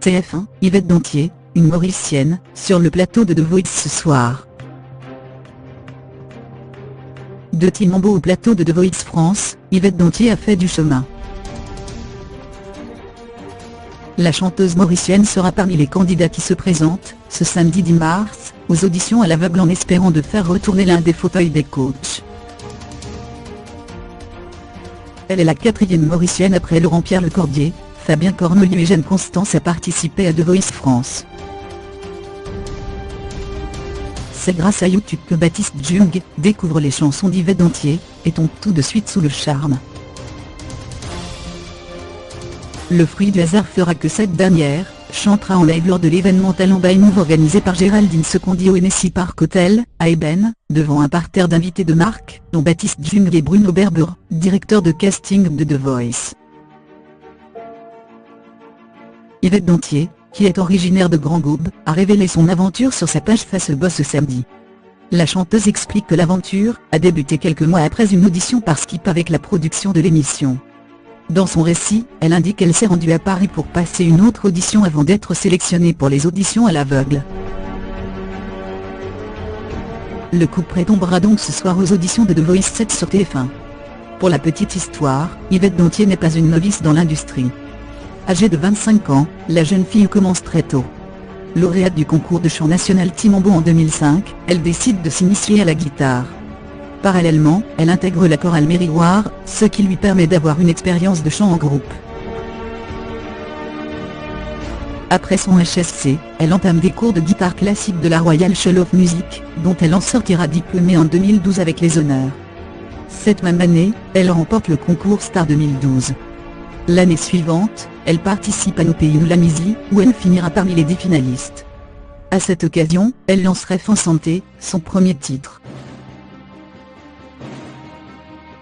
TF1, Yvette Dantier, une Mauricienne, sur le plateau de The Voice ce soir. De Timambo au plateau de The Voice France, Yvette Dantier a fait du chemin. La chanteuse mauricienne sera parmi les candidats qui se présentent, ce samedi 10 mars, aux auditions à l'aveugle en espérant de faire retourner l'un des fauteuils des coachs. Elle est la 4e mauricienne après Laurent-Pierre Lecordier, Fabien Corneliu et Jeanne Constance à participer à The Voice France. C'est grâce à YouTube que Baptiste Jung découvre les chansons d'Yvette Dantier, et tombe tout de suite sous le charme. Le fruit du hasard fera que cette dernière chantera en live lors de l'événement Talent by Move organisé par Géraldine Secondi au Hennessy Park Hotel, à Eben, devant un parterre d'invités de marque, dont Baptiste Jung et Bruno Berber, directeur de casting de The Voice. Yvette Dantier, qui est originaire de Grand Goub, a révélé son aventure sur sa page Facebook ce samedi. La chanteuse explique que l'aventure a débuté quelques mois après une audition par Skip avec la production de l'émission. Dans son récit, elle indique qu'elle s'est rendue à Paris pour passer une autre audition avant d'être sélectionnée pour les auditions à l'aveugle. Le coup près tombera donc ce soir aux auditions de The Voice 7 sur TF1. Pour la petite histoire, Yvette Dantier n'est pas une novice dans l'industrie. Âgée de 25 ans, la jeune fille commence très tôt. Lauréate du concours de chant national Timambo en 2005, elle décide de s'initier à la guitare. Parallèlement, elle intègre la chorale Mérigoire, ce qui lui permet d'avoir une expérience de chant en groupe. Après son HSC, elle entame des cours de guitare classique de la Royal School of Music, dont elle en sortira diplômée en 2012 avec les honneurs. Cette même année, elle remporte le concours Star 2012. L'année suivante, elle participe à Nos Pays Nous la Misie, où elle finira parmi les 10 finalistes. À cette occasion, elle lance Rêve en santé, son premier titre.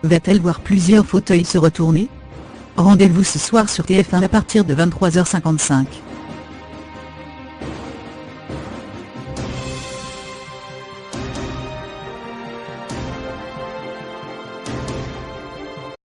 Va-t-elle voir plusieurs fauteuils se retourner? Rendez-vous ce soir sur TF1 à partir de 23h55.